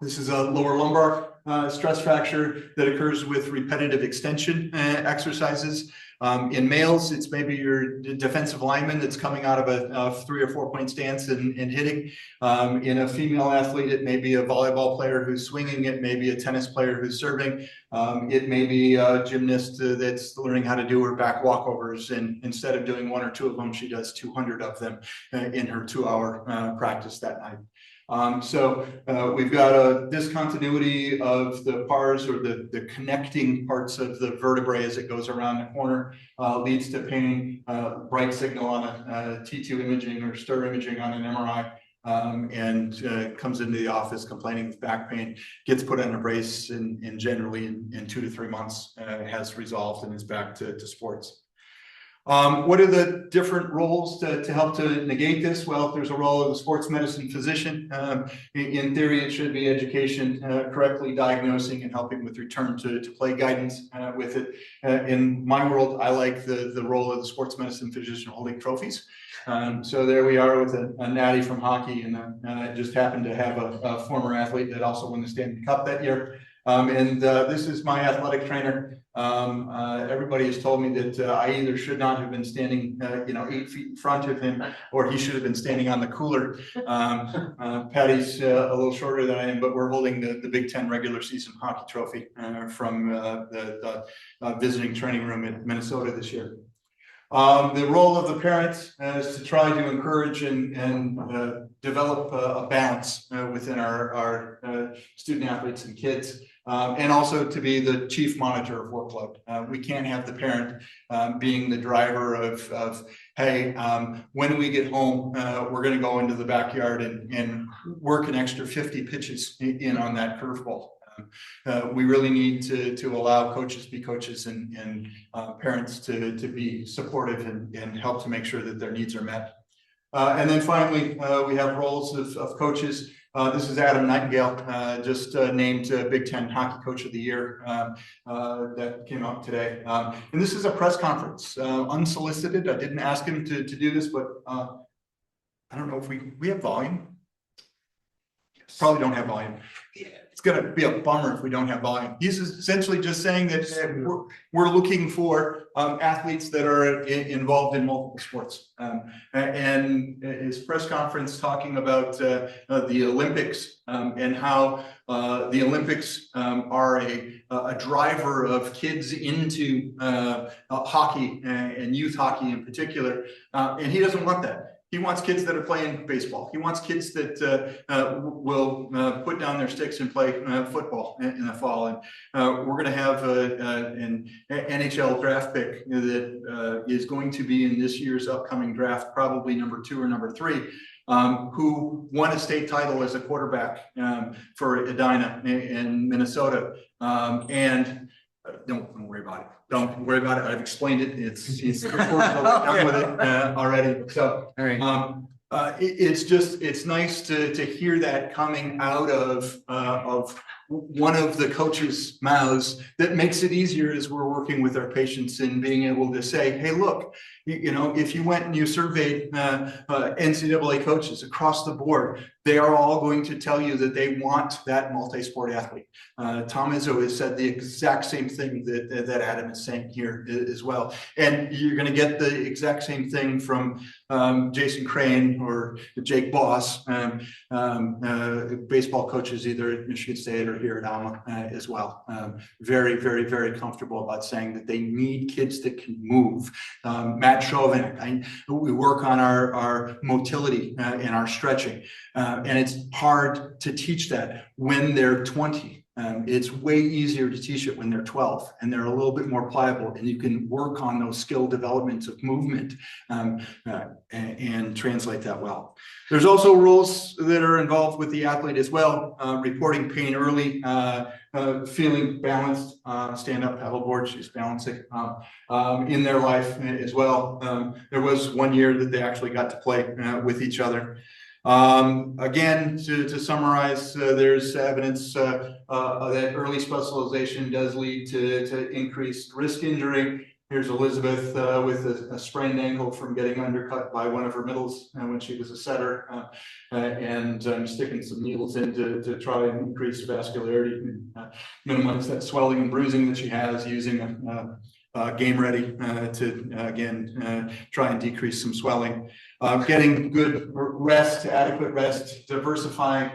This is a lower lumbar stress fracture that occurs with repetitive extension exercises. In males, it's maybe your defensive lineman that's coming out of a 3 or 4 point stance and hitting. In a female athlete, it may be a volleyball player who's swinging. It may be a tennis player who's serving. It may be a gymnast that's learning how to do her back walkovers. And instead of doing 1 or 2 of them, she does 200 of them in her 2-hour practice that night. So we've got a discontinuity of the pars, or the connecting parts of the vertebrae as it goes around the corner, leads to pain, bright signal on a T2 imaging or stir imaging on an MRI, and comes into the office complaining of back pain, gets put on a brace, and generally in 2 to 3 months has resolved and is back to sports. What are the different roles to help to negate this? Well, there's a role of the sports medicine physician. In theory, it should be education, correctly diagnosing and helping with return to play guidance with it. In my world, I like the role of the sports medicine physician holding trophies. So there we are with a natty from hockey, and I just happened to have a former athlete that also won the Stanley Cup that year. This is my athletic trainer. Everybody has told me that I either should not have been standing, 8 feet in front of him, or he should have been standing on the cooler. Patty's a little shorter than I am, but we're holding the Big Ten regular season hockey trophy from the visiting training room in Minnesota this year. The role of the parents is to try to encourage and develop a balance within our student athletes and kids, and also to be the chief monitor of workload. We can't have the parent being the driver of hey, when we get home, we're going to go into the backyard and work an extra 50 pitches in on that curveball. We really need to allow coaches be coaches and parents to be supportive and help to make sure that their needs are met. And then finally, we have roles of coaches. This is Adam Nightingale, just named Big Ten Hockey Coach of the Year that came out today. And this is a press conference, unsolicited. I didn't ask him to do this, but I don't know if we have volume. Probably don't have volume. It's going to be a bummer if we don't have volume. He's essentially just saying that we're looking for athletes that are involved in multiple sports. And his press conference talking about the Olympics and how the Olympics are a driver of kids into hockey and youth hockey in particular. And he doesn't want that. He wants kids that are playing baseball. He wants kids that will put down their sticks and play football in the fall. And we're going to have an NHL draft pick that is going to be in this year's upcoming draft, probably number 2 or number 3. who won a state title as a quarterback for Edina in Minnesota. Don't worry about it. Don't worry about it. I've explained it. It's done with it already. So All right. it's nice to hear that coming out of one of the coaches' mouths. That makes it easier as we're working with our patients and being able to say, hey, look, you know, if you went and you surveyed NCAA coaches across the board, they are all going to tell you that they want that multi-sport athlete. Tom Izzo has said the exact same thing that Adam is saying here as well. And you're going to get the exact same thing from Jason Crane or Jake Boss, baseball coaches either at Michigan State or here at Alma as well. Very, very, very comfortable about saying that they need kids that can move. Matt Chauvin, we work on our motility and our stretching, and it's hard to teach that when they're 20. It's way easier to teach it when they're 12 and they're a little bit more pliable, and you can work on those skill developments of movement and translate that well. There's also rules that are involved with the athlete as well. Reporting pain early, feeling balanced, stand up paddleboard, she's balancing in their life as well. There was one year that they actually got to play with each other. Again, to summarize, there's evidence that early specialization does lead to increased risk injury. Here's Elizabeth with a sprained ankle from getting undercut by one of her middles when she was a setter, and sticking some needles in to try and increase vascularity and minimize that swelling and bruising that she has, using Game Ready to again try and decrease some swelling. Getting good rest, adequate rest, diversifying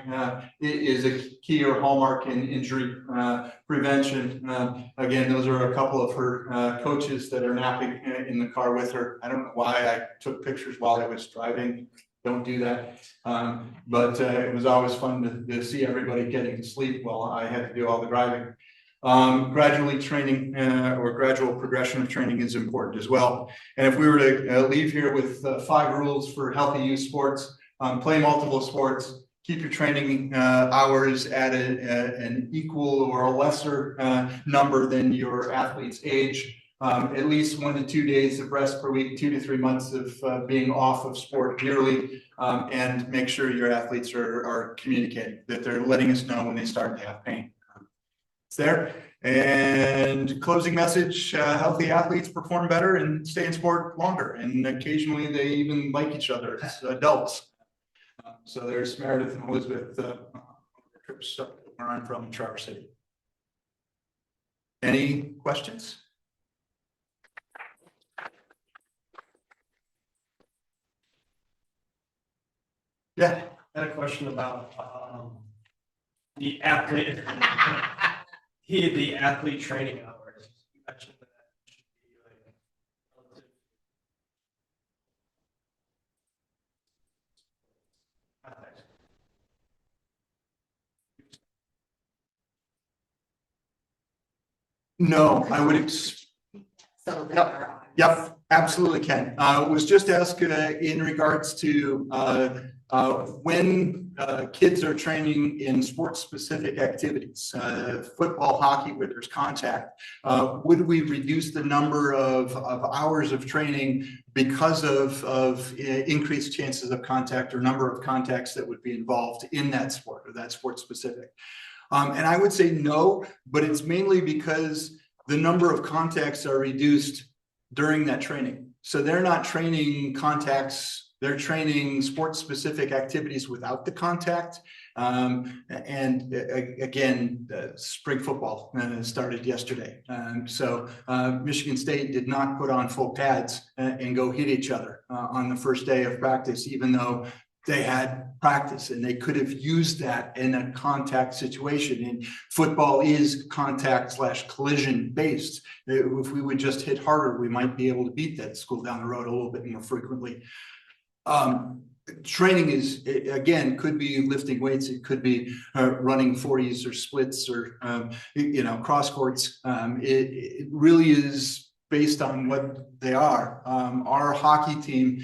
is a key or hallmark in injury prevention. Again, those are a couple of her coaches that are napping in the car with her. I don't know why I took pictures while I was driving. Don't do that. But it was always fun to see everybody getting to sleep while I had to do all the driving. Gradually training or gradual progression of training is important as well. And if we were to leave here with 5 rules for healthy youth sports, play multiple sports, keep your training hours at an equal or a lesser number than your athlete's age, at least 1 to 2 days of rest per week, 2 to 3 months of being off of sport yearly, and make sure your athletes are communicating, that they're letting us know when they start to have pain. There. And closing message, healthy athletes perform better and stay in sport longer, and occasionally they even like each other as adults. So there's Meredith and Elizabeth, trips where I'm from, Traverse City. Any questions? Yeah. I had a question about the athlete. The athlete training hours. You mentioned that should be like relative. No, I would. Yep, absolutely can. Was just asked in regards to when kids are training in sports-specific activities, football, hockey, where there's contact, would we reduce the number of hours of training because of increased chances of contact or number of contacts that would be involved in that sport or that sport-specific? And I would say no, but it's mainly because the number of contacts are reduced during that training. So they're not training contacts, they're training sports-specific activities without the contact. And again, spring football started yesterday. So Michigan State did not put on full pads and go hit each other on the first day of practice, even though they had practice and they could have used that in a contact situation. And football is contact/collision based. If we would just hit harder, we might be able to beat that school down the road a little bit more frequently. Training is, again, could be lifting weights. It could be running 40s or splits or, cross courts. It really is based on what they are. Our hockey team,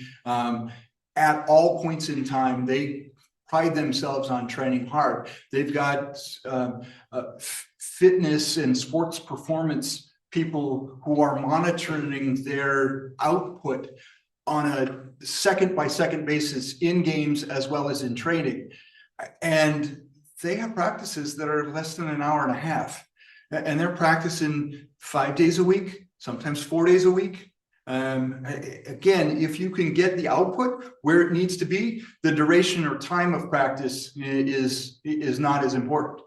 at all points in time. They pride themselves on training hard. They've got fitness and sports performance people who are monitoring their output on a second by second basis in games as well as in training. And they have practices that are less than an hour and a half. And they're practicing 5 days a week, sometimes 4 days a week. Again, if you can get the output where it needs to be, the duration or time of practice is not as important.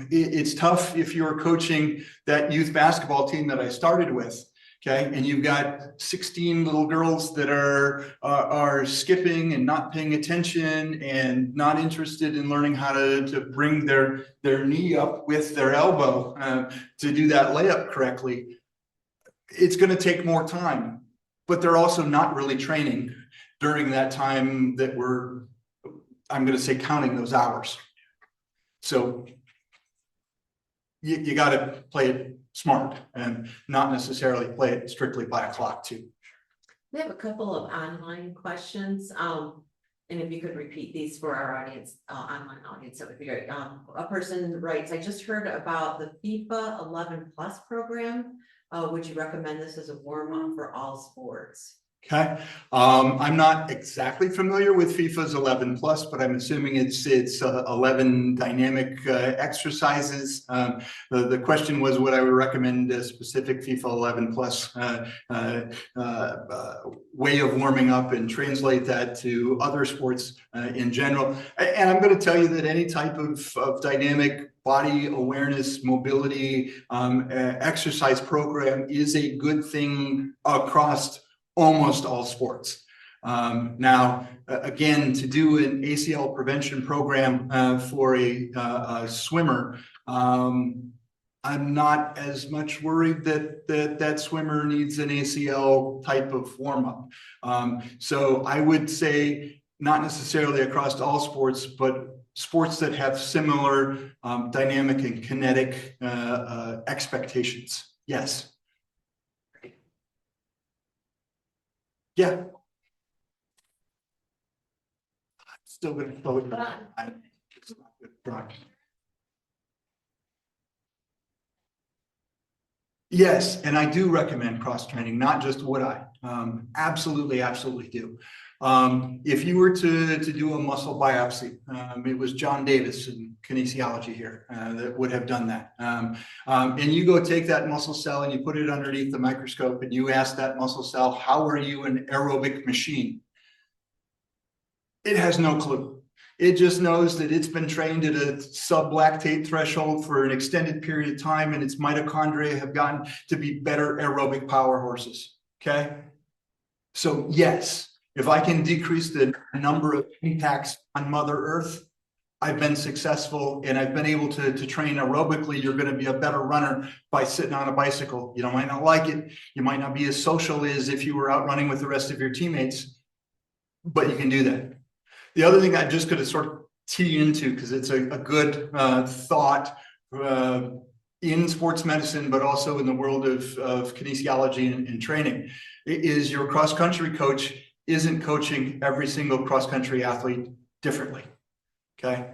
It's tough if you're coaching that youth basketball team that I started with, okay, and you've got 16 little girls that are skipping and not paying attention and not interested in learning how to bring their knee up with their elbow to do that layup correctly. It's going to take more time, but they're also not really training during that time that I'm going to say, counting those hours. So you got to play it smart and not necessarily play it strictly by a clock too. We have a couple of online questions. And if you could repeat these for our audience, online audience, that would be great. A person writes, I just heard about the FIFA 11 Plus program. Would you recommend this as a warm-up for all sports? Okay, I'm not exactly familiar with FIFA's 11 plus, but I'm assuming it's 11 dynamic exercises. The question was, would I recommend a specific FIFA 11 plus way of warming up and translate that to other sports in general? And I'm going to tell you that any type of dynamic body awareness, mobility, exercise program is a good thing across almost all sports. Now, again, to do an ACL prevention program for a swimmer, I'm not as much worried that swimmer needs an ACL type of warm-up. So I would say not necessarily across all sports, but sports that have similar dynamic and kinetic expectations. Yes. Yeah. I'm still going to throw it back. It's not good practice. Yes, and I do recommend cross training, not just would I. Absolutely, absolutely do. If you were to do a muscle biopsy, it was John Davis in kinesiology here that would have done that. And you go take that muscle cell and you put it underneath the microscope and you ask that muscle cell, how are you an aerobic machine? It has no clue. It just knows that it's been trained at a sublactate threshold for an extended period of time and its mitochondria have gotten to be better aerobic power horses, okay? So yes, if I can decrease the number of impacts on Mother Earth, I've been successful and I've been able to train aerobically. You're going to be a better runner by sitting on a bicycle. You might not like it. You might not be as social as if you were out running with the rest of your teammates, but you can do that. The other thing I just could have sort of tee into, because it's a good thought in sports medicine, but also in the world of kinesiology and training, is your cross-country coach isn't coaching every single cross-country athlete differently, okay?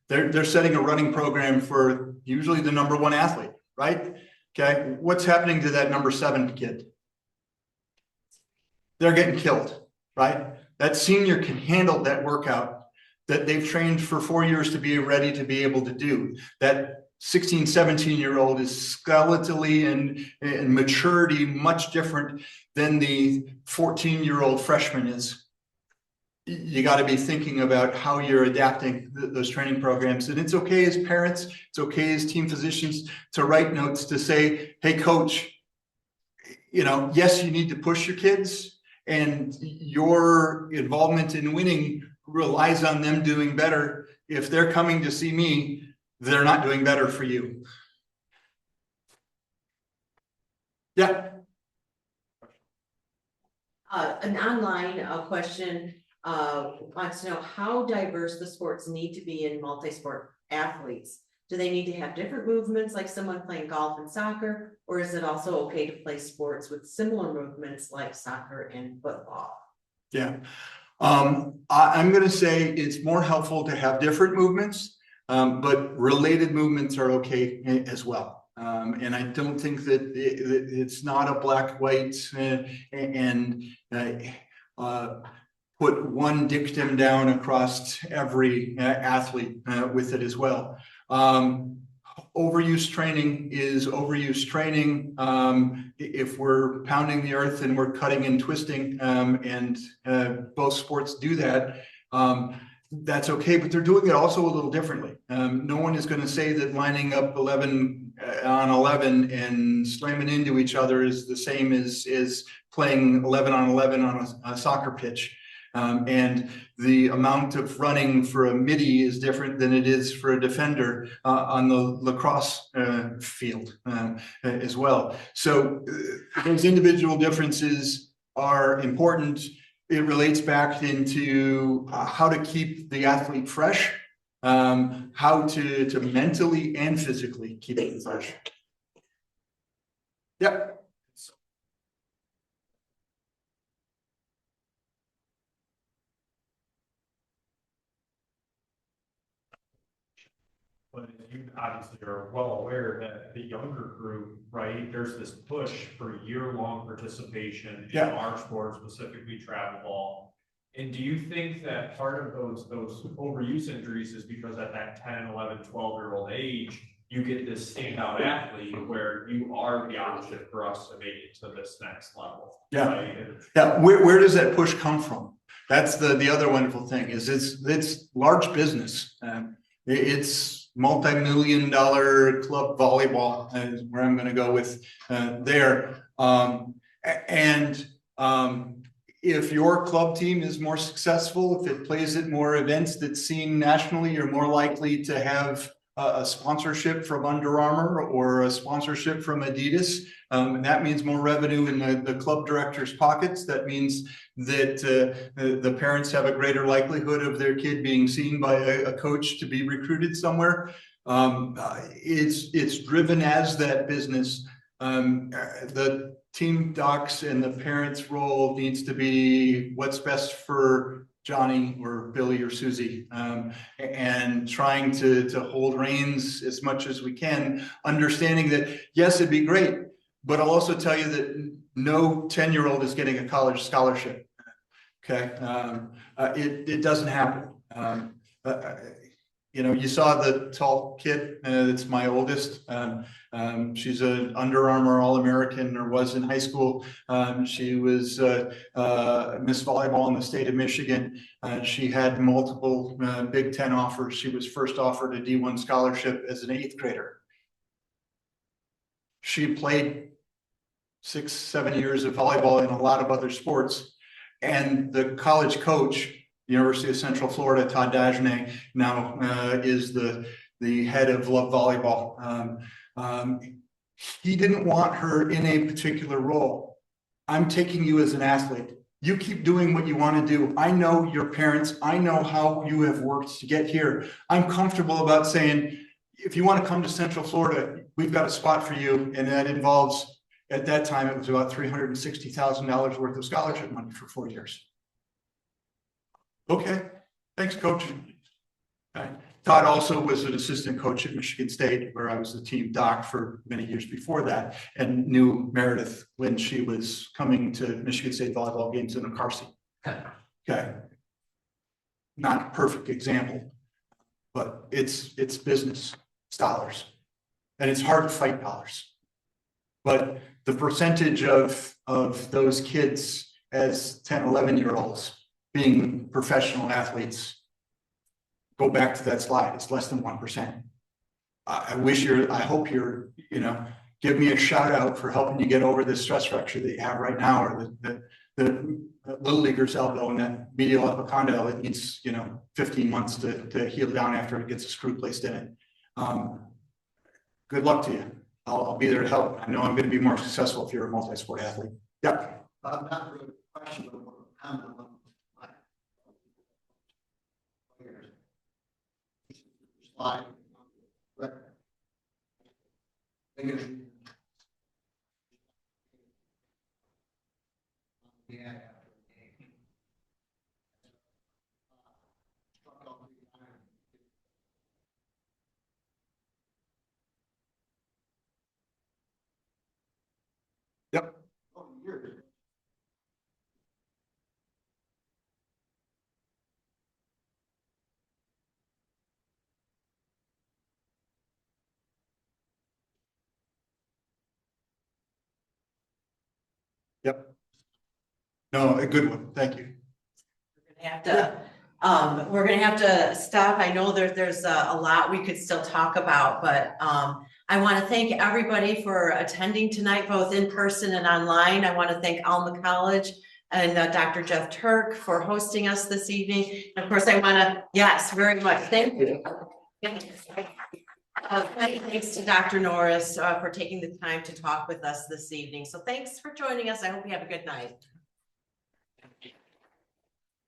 They're setting a running program for usually the number one athlete, right? Okay, what's happening to that number 7 kid? They're getting killed, right? That senior can handle that workout that they've trained for 4 years to be ready to be able to do. That 16, 17-year-old is skeletally and maturity much different than the 14-year-old freshman is. You got to be thinking about how you're adapting those training programs. And it's okay as parents, it's okay as team physicians to write notes to say, hey, coach, you know, yes, you need to push your kids, and your involvement in winning relies on them doing better. If they're coming to see me, they're not doing better for you. Yeah. An online question wants to know how diverse the sports need to be in multi-sport athletes. Do they need to have different movements like someone playing golf and soccer, or is it also okay to play sports with similar movements like soccer and football? Yeah. I'm gonna say it's more helpful to have different movements, but related movements are okay as well. And I don't think that it's not a black, white, and put one dictum down across every athlete with it as well. Overuse training is overuse training. If we're pounding the earth and we're cutting and twisting, and both sports do that, that's okay, but they're doing it also a little differently. No one is going to say that lining up 11 on 11 and slamming into each other is the same as playing 11 on 11 on a soccer pitch. And the amount of running for a midi is different than it is for a defender on the lacrosse field as well. So those individual differences are important. It relates back into how to keep the athlete fresh, how to mentally and physically keep it fresh. Yep. But you obviously are well aware that the younger group, right, there's this push for year-long participation in our sport, specifically travel ball. And do you think that part of those overuse injuries is because at that 10, 11, 12-year-old age, you get this standout athlete where you are the option for us to make it to this next level? Yeah. Right? Yeah. Where does that push come from? That's the other wonderful thing is it's large business. It's multi-million-dollar club volleyball is where I'm going to go with there. If your club team is more successful, if it plays at more events that's seen nationally, you're more likely to have a sponsorship from Under Armour or a sponsorship from Adidas. And that means more revenue in the club director's pockets. That means that the parents have a greater likelihood of their kid being seen by a coach to be recruited somewhere. It's driven as that business. The team docs and the parents' role needs to be what's best for Johnny or Billy or Susie, and trying to hold reins as much as we can, understanding that, yes, it'd be great, but I'll also tell you that no 10-year-old is getting a college scholarship. Okay. It doesn't happen. You saw the tall kid, that's my oldest. She's an Under Armour All-American, or was in high school. She was Miss Volleyball in the state of Michigan. She had multiple Big Ten offers. She was first offered a D1 scholarship as an 8th grader. She played 6, 7 years of volleyball in a lot of other sports. And the college coach, University of Central Florida, Todd Dagenais, now is the head of Love Volleyball. He didn't want her in a particular role. I'm taking you as an athlete. You keep doing what you want to do. I know your parents. I know how you have worked to get here. I'm comfortable about saying, if you want to come to Central Florida, we've got a spot for you. And that involves, at that time, it was about $360,000 worth of scholarship money for 4 years. Okay, thanks, coach. Todd also was an assistant coach at Michigan State, where I was the team doc for many years before that, and knew Meredith when she was coming to Michigan State volleyball games in a car seat. Okay, not a perfect example, but it's business, it's dollars, and it's hard to fight dollars. But the percentage of those kids as 10, 11-year-olds being professional athletes, go back to that slide, it's less than 1%. I hope you're, give me a shout out for helping you get over this stress fracture that you have right now, or the little leaguer's elbow and that medial epicondyle, it needs, 15 months to heal down after it gets a screw placed in it. Good luck to you. I'll be there to help. I know I'm going to be more successful if you're a multi-sport athlete. Yeah. Not really a question, but a comment. Slide. Yep. Oh, years. Yep. No, a good one. Thank you. We're gonna have to stop. I know there's a lot we could still talk about, but, I want to thank everybody for attending tonight, both in person and online. I want to thank Alma College and Dr. Jeff Turk for hosting us this evening. And of course, I want to, yes, very much. Thank you. Thanks to Dr. Norris for taking the time to talk with us this evening. So thanks for joining us. I hope you have a good night.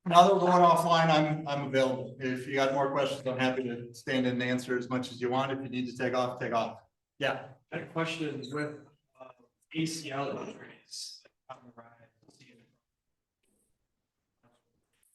Now that we're going offline, I'm available. If you got more questions, I'm happy to stand in and answer as much as you want. If you need to take off, take off. Yeah. I had a question with ACL injuries on the rise.